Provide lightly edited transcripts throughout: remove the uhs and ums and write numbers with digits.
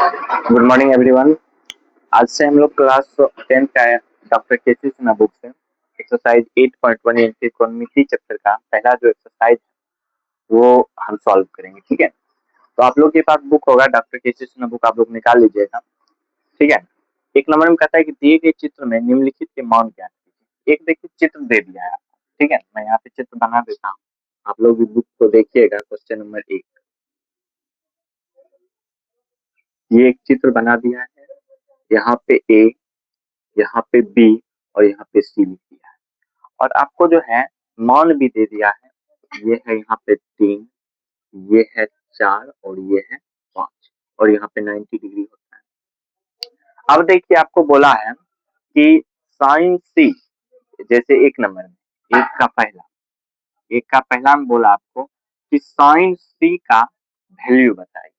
Good morning everyone. आज से हम लोग क्लास 10 का डॉक्टर केसी सिन्हा बुक से एक्सरसाइज 8.1 यानी इकोनॉमिक चैप्टर का पहला जो एक्सरसाइज है वो हम सॉल्व करेंगे। ठीक है, तो आप लोग के पास बुक होगा, डॉक्टर केसी सिन्हा बुक आप लोग निकाल लीजिएगा। ठीक है, एक नंबर में कहता है कि दिए गए चित्र में निम्नलिखित के मान क्या है। एक देखिए चित्र दे दिया है आपको। ठीक है, मैं यहाँ पे चित्र बना देता हूँ, आप लोग भी बुक को देखिएगा। क्वेश्चन नंबर 1, ये एक चित्र बना दिया है। यहाँ पे ए, यहाँ पे बी और यहाँ पे सी लिख दिया है, और आपको जो है मान भी दे दिया है। ये है यहाँ पे 3, ये है 4 और ये है 5, और यहाँ पे 90 डिग्री होता है। अब देखिए आपको बोला है कि साइन सी, जैसे एक नंबर में एक का पहला में बोला आपको कि साइन सी का वैल्यू बताइए।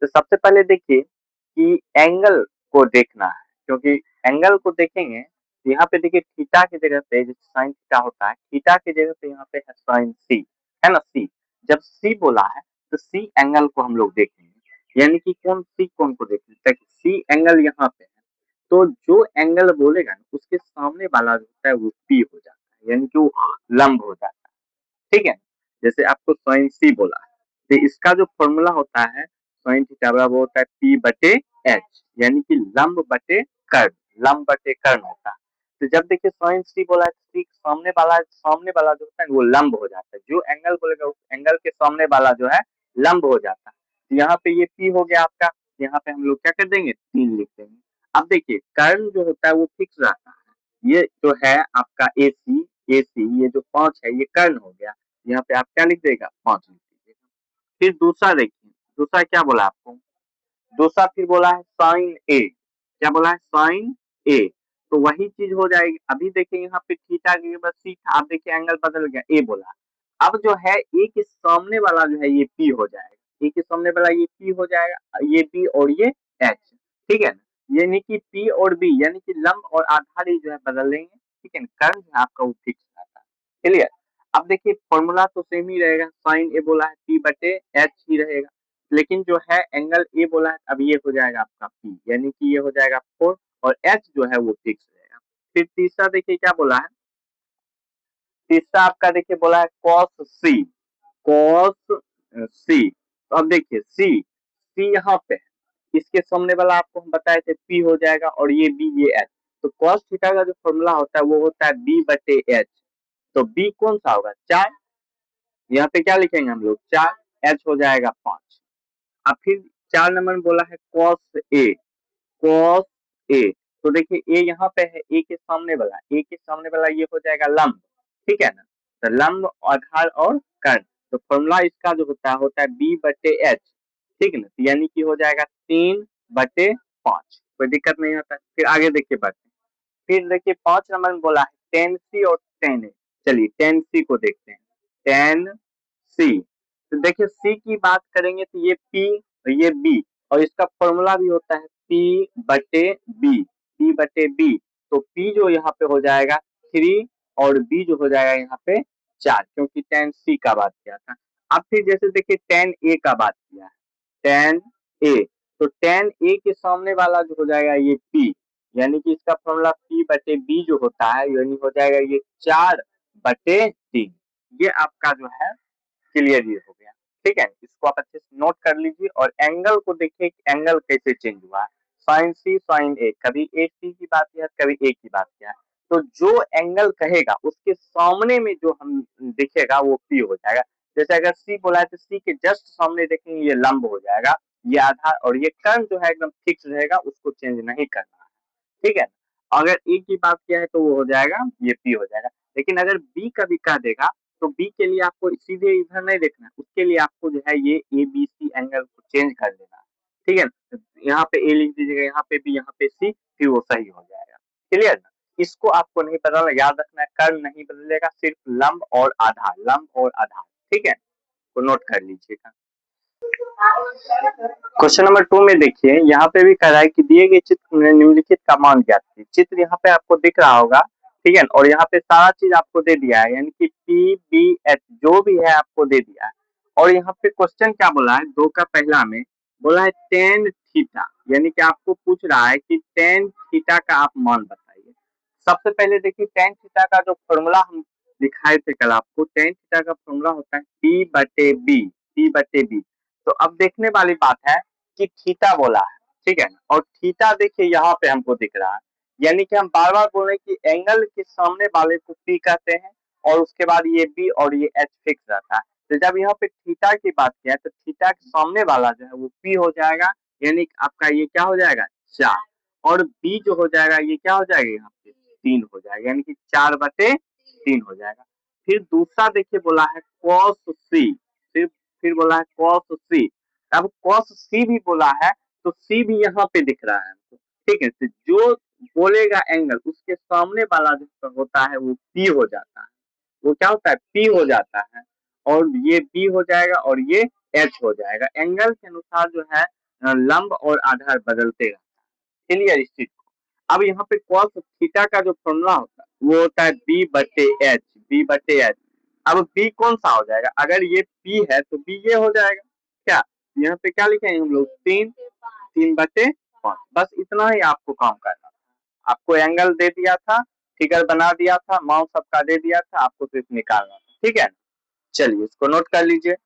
तो सबसे पहले देखिए कि एंगल को देखना है, क्योंकि एंगल को देखेंगे तो यहाँ पे देखिए थीटा की जगह पे जैसे साइन थीटा होता है, थीटा की जगह पे यहाँ पे है साइन सी, है ना। सी, जब सी बोला है तो सी एंगल को हम लोग देखेंगे, यानी कि कौन सी कौन को देखेंगे। सी एंगल यहाँ पे है, तो जो एंगल बोलेगा उसके सामने वाला जो होता है वो पी हो जाता है, यानी कि वो लंब हो जाता है। ठीक है, जैसे आपको साइन सी बोला है तो इसका जो फॉर्मूला होता है साइन थीटा बराबर वो होता है पी बटे एच, यानी कि लंब बटे कर्ण, लंब बटे कर्ण होता है। तो जब देखिए साइन सी बोला है, सी सामने वाला जो होता है वो लंब हो जाता है, जो एंगल बोलेगा उस एंगल के सामने वाला जो है लंब हो जाता है। तो यहाँ पे ये पी हो गया आपका, यहाँ पे हम लोग क्या कर देंगे 3 लिख देंगे। अब देखिए कर्ण जो होता है वो फिक्स रहता है, ये जो है आपका ए सी, ये जो 5 है ये कर्ण हो गया। यहाँ पे आप क्या लिख देगा 5 लिख दीजिएगा। फिर दूसरा देखिए, दूसरा क्या बोला आपको, दूसरा फिर बोला है साइन ए, क्या बोला है साइन ए, तो वही चीज हो जाएगी। अभी देखिए यहाँ पे थीटा की जगह सी था, आप देखिए एंगल बदल गया, ए बोला। अब जो है ए के सामने वाला जो है ये पी हो जाएगा, ए के सामने वाला ये पी हो जाएगा, ये बी और ये एच। ठीक है ना, यानी कि पी और बी यानी कि लंब और आधार जो है बदल लेंगे। ठीक है, कर्ण जो है आपका वो फिक्स रहता है। क्लियर। अब देखिए फॉर्मूला तो सेम ही रहेगा, साइन ए बोला है पी बटे एच ही रहेगा, लेकिन जो है एंगल ए बोला है अब ये हो जाएगा आपका पी, यानी कि ये हो जाएगा 4, और एच जो है वो फिक्स रहेगा। फिर तीसरा देखिए क्या बोला है, तीसरा आपका देखिए बोला है कॉस सी, कॉस सी। तो अब देखिए सी, सी यहाँ पे है, इसके सामने वाला आपको हम बताए थे पी हो जाएगा, और ये बी ये एच। तो कॉस थीटा का जो फॉर्मूला होता है वो होता है बी बटे एच, तो बी कौन सा होगा 4, यहाँ पे क्या लिखेंगे हम लोग 4, एच हो जाएगा 5। अब फिर 4 नंबर में बोला है कॉस ए, कॉस ए, तो देखिए ए यहाँ पे है, ए के सामने वाला, ए के सामने वाला ये हो जाएगा लंब। ठीक है ना, तो लंब आधार और कर्ण, तो फॉर्मूला इसका जो होता है बी बटे एच। ठीक है ना, तो यानी कि हो जाएगा 3/5, कोई दिक्कत नहीं होता। फिर आगे देखिए बढ़ते, फिर देखिए 5 नंबर में बोला है टेन सी और टेन ए। चलिए टेन सी को देखते हैं, टेन सी, तो देखिए सी की बात करेंगे तो ये पी और ये बी, और इसका फॉर्मूला भी होता है पी बटे बी, पी बटे बी, तो पी जो यहाँ पे हो जाएगा 3 और बी जो हो जाएगा यहाँ पे 4, क्योंकि टेन सी का बात किया था। अब फिर जैसे देखिए टेन ए का बात किया है, टेन ए, तो टेन ए के सामने वाला जो हो जाएगा ये पी, यानी कि इसका फॉर्मूला पी बटे बी जो होता है यानी हो जाएगा ये 4/3, ये आपका जो है क्लियर ये हो गया। ठीक है, इसको आप अच्छे से नोट कर लीजिए, और एंगल को देखिए एंगल कैसे चेंज हुआ है, साइन सी साइन ए, कभी ए सी की बात किया कभी ए की बात किया, तो जो एंगल कहेगा उसके सामने में जो हम दिखेगा वो पी हो जाएगा। जैसे अगर सी बोला है तो सी के जस्ट सामने देखेंगे ये लंब हो जाएगा, ये आधार, और ये कर्ण जो है एकदम फिक्स रहेगा, उसको चेंज नहीं करना है। ठीक है, अगर ए की बात किया है तो वो हो जाएगा ये पी हो जाएगा। लेकिन अगर बी का भी कह देगा तो बी के लिए आपको सीधे इधर नहीं देखना है, उसके लिए आपको जो है ये ए बी सी एंगल को चेंज कर देना है। ठीक है ना, यहाँ पे ए लिख दीजिएगा, यहाँ पे बी, यहाँ पे सी, फिर वो सही हो जाएगा। क्लियर ना, इसको आपको नहीं बदलना, याद रखना है कर्ण नहीं बदलेगा, सिर्फ लंब और आधार, लंब और आधार। ठीक है, तो नोट कर लीजिएगा। क्वेश्चन नंबर 2 में देखिए यहाँ पे भी कह रहा है कि दिए गए चित्र में निम्नलिखित का मान ज्ञात कीजिए। चित्र यहाँ पे आपको दिख रहा होगा, ठीक है, और यहाँ पे सारा चीज आपको दे दिया है, यानी कि पी बी एच जो भी है आपको दे दिया है। और यहाँ पे क्वेश्चन क्या बोला है, 2 का पहला में बोला है टेन थीटा, यानी कि आपको पूछ रहा है कि टेन थीटा का आप मान बताइए। सबसे पहले देखिए टेन थीटा का जो फॉर्मूला हम दिखाए थे कल आपको, टेन थीटा का फॉर्मूला होता है टी बटे बी, टी बटे बी। तो अब देखने वाली बात है कि थीटा बोला है, ठीक है, और थीटा देखिए यहाँ पे हमको दिख रहा है, यानी कि हम बार बार बोल रहे हैं कि एंगल के सामने वाले को पी कहते हैं और उसके बाद ये बी और ये एच फिक्स रहता है। तो जब यहाँ पे थीटा की बात किया तो थीटा के सामने वाला जो है वो पी हो जाएगा, यानी कि आपका ये क्या हो जाएगा 4, और बी जो हो जाएगा ये क्या हो जाएगा यहाँ पे 3 हो जाएगा, यानी कि 4/3 हो जाएगा। फिर दूसरा देखिए बोला है cos c, फिर बोला है cos c। अब cos c भी बोला है तो c भी यहाँ पे दिख रहा है हमको, ठीक है। तो जो बोलेगा एंगल उसके सामने वाला जो होता है वो p हो जाता है, वो क्या होता है p हो जाता है, और ये b हो जाएगा और ये h हो जाएगा। एंगल के अनुसार जो है लंब और आधार बदलते रहता है, क्लियर इस चीज को। अब यहाँ पे cos थीटा का जो फॉर्मूला होता है वो होता है b बटे एच, b बटे एच। अब b कौन सा हो जाएगा, अगर ये p है तो b ये हो जाएगा, क्या यहाँ पे क्या लिखेंगे हम लोग 3, 3/5। बस इतना ही आपको काम करना, आपको एंगल दे दिया था, फिगर बना दिया था, मान सबका दे दिया था, आपको सिर्फ निकालना था, ठीक है। चलिए इसको नोट कर लीजिए।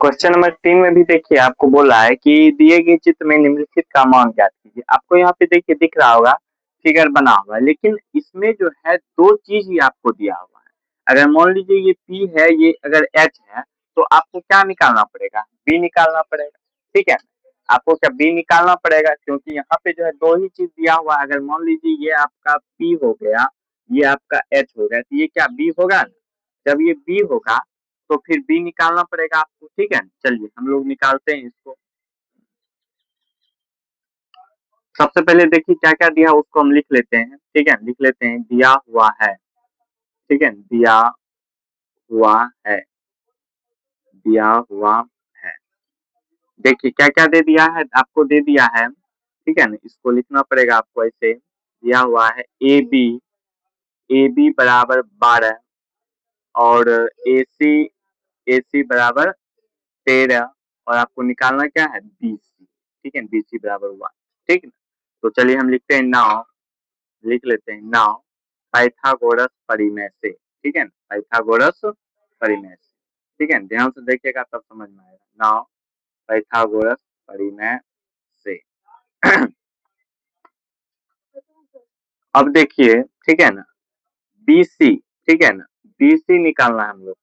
क्वेश्चन नंबर 3 में भी देखिए आपको बोला है कि दिए गए चित्र में निम्नलिखित का मान ज्ञात कीजिए। आपको यहाँ पे देखिए दिख रहा होगा फिगर बना हुआ है, लेकिन इसमें जो है दो चीज ही आपको दिया हुआ है। अगर मान लीजिए ये P है, ये अगर H है, तो आपको क्या निकालना पड़ेगा, B निकालना पड़ेगा, ठीक है। आपको क्या B निकालना पड़ेगा, क्योंकि यहाँ पे जो है दो ही चीज दिया हुआ है। अगर मान लीजिए ये आपका P हो गया, ये आपका H हो गया, तो ये क्या B होगा ना। जब ये B होगा तो फिर बी निकालना पड़ेगा आपको, ठीक है। चलिए हम लोग निकालते हैं इसको। सबसे पहले देखिए क्या क्या दिया उसको हम लिख लेते हैं, ठीक है, लिख लेते हैं दिया हुआ है, ठीक है, दिया हुआ है, दिया हुआ है। देखिए क्या क्या दे दिया है, आपको दे दिया है, ठीक है ना, इसको लिखना पड़ेगा आपको ऐसे। दिया हुआ है ए बी बराबर 12 और ए सी बराबर 13, और आपको निकालना क्या है बी सी, ठीक है, बी सी बराबर 1, ठीक है। तो चलिए हम लिखते हैं नाउ, लिख लेते हैं नाउ पाइथागोरस परिमेय से, ठीक है, पाइथागोरस परिमेय से, ठीक है, ध्यान से देखिएगा तब समझ में आएगा। नाउ पाइथागोरस परिमेय से अब देखिए, ठीक है ना, BC, ठीक है ना, BC निकालना है हम लोग।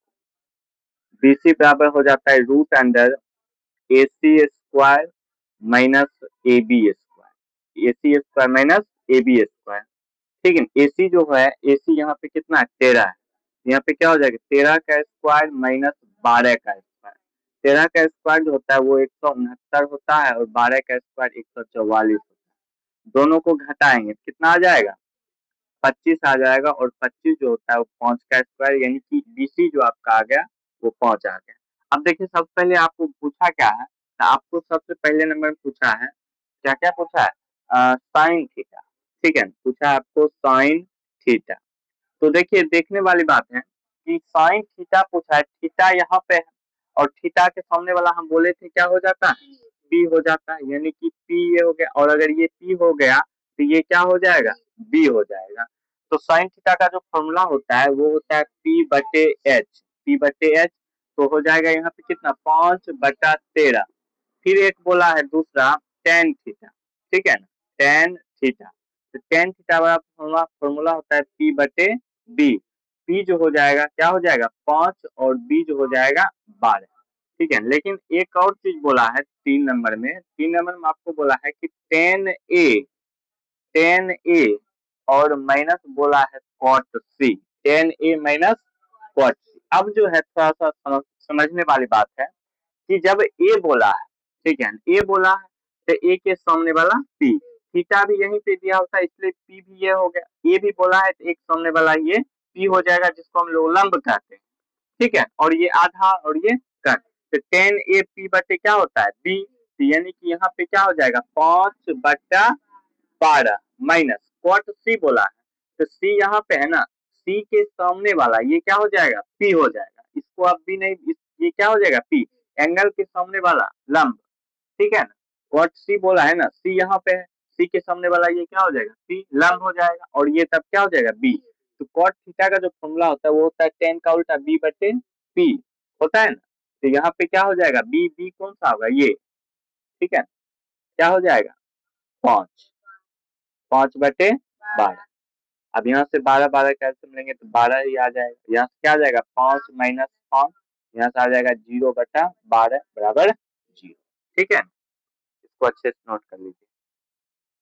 BC बराबर हो जाता है root under AC square minus AB square, AC square minus AB square, ठीक है। AC जो है, AC यहाँ पे कितना है 13 है, यहाँ पे क्या हो जाएगा 13 का स्क्वायर माइनस 12 का स्क्वायर। 13 का स्क्वायर जो होता है वो 169 होता है और 12 का स्क्वायर 144 होता है। दोनों को घटाएंगे कितना आ जाएगा 25 आ जाएगा, और 25 जो होता है वो 5 का स्क्वायर, यानी कि BC जो आपका आ गया वो 5 आ गया। अब देखिए सबसे पहले आपको पूछा क्या है, तो आपको सबसे पहले नंबर में पूछा है, क्या क्या पूछा है साइन थीटा, ठीक है, पूछा है आपको साइन थीटा। तो देखिए देखने वाली बात है कि साइन थीटा पूछा है, थीटा यहाँ पे है और थीटा के सामने वाला हम बोले थे क्या हो जाता है पी हो जाता है, यानी कि पी ये हो गया, और अगर ये पी हो गया तो ये क्या हो जाएगा बी हो जाएगा। तो साइन थीटा का जो फॉर्मूला होता है वो होता है पी बटे एच, पी बटे एच। तो हो जाएगा यहाँ पे कितना 5/13। फिर एक बोला है दूसरा टेन थीटा, ठीक है ना, टेन थीटा। तो टेन थीटा वाला फॉर्मूला होता है पी बटे बी। पी जो हो जाएगा क्या हो जाएगा 5 और बी जो हो जाएगा 12, ठीक है। लेकिन एक और चीज बोला है 3 नंबर में, 3 नंबर में आपको बोला है कि टेन ए और माइनस बोला है कॉट सी, टेन ए माइनस कॉट सी। अब जो है थोड़ा सा समझने वाली बात है कि जब ए बोला है, ठीक है, ए बोला है तो ए के सामने वाला पी, थीटा भी यहीं पे दिया होता है इसलिए पी भी ये हो गया। ए भी बोला है तो एक सामने वाला ये पी हो जाएगा, जिसको हम लोग लंब कहते हैं, ठीक है, और ये आधा और ये कट। तो टेन ए पी बटे क्या होता है बी, यानी कि यहाँ पे क्या हो जाएगा 5/12 माइनस कॉट सी बोला है, तो सी यहाँ पे है ना, सी के सामने वाला ये क्या हो जाएगा पी हो जाएगा, इसको अब भी नहीं ये क्या हो जाएगा पी, एंगल के सामने वाला लंब, ठीक है ना, कॉट सी बोला है ना, सी यहाँ पे है, सी के सामने वाला ये क्या हो जाएगा, सी लंब हो जाएगा, और ये तब क्या हो जाएगा, बी। तो कॉट थीटा का जो फॉर्मूला होता है वो होता है टेन का उल्टा बी बटे पी होता है ना। तो यहाँ पे क्या हो जाएगा, बी, बी कौन सा होगा, ये, ठीक है, क्या हो जाएगा, 5, 5/12। अब यहाँ से 12 12 कैसे मिलेंगे, तो 12 ही आ जाएगा, यहाँ से क्या आ जाएगा, 5 - 5, यहाँ से आ जाएगा 0/12 बराबर 0, ठीक है, इसको अच्छे से नोट कर लीजिए।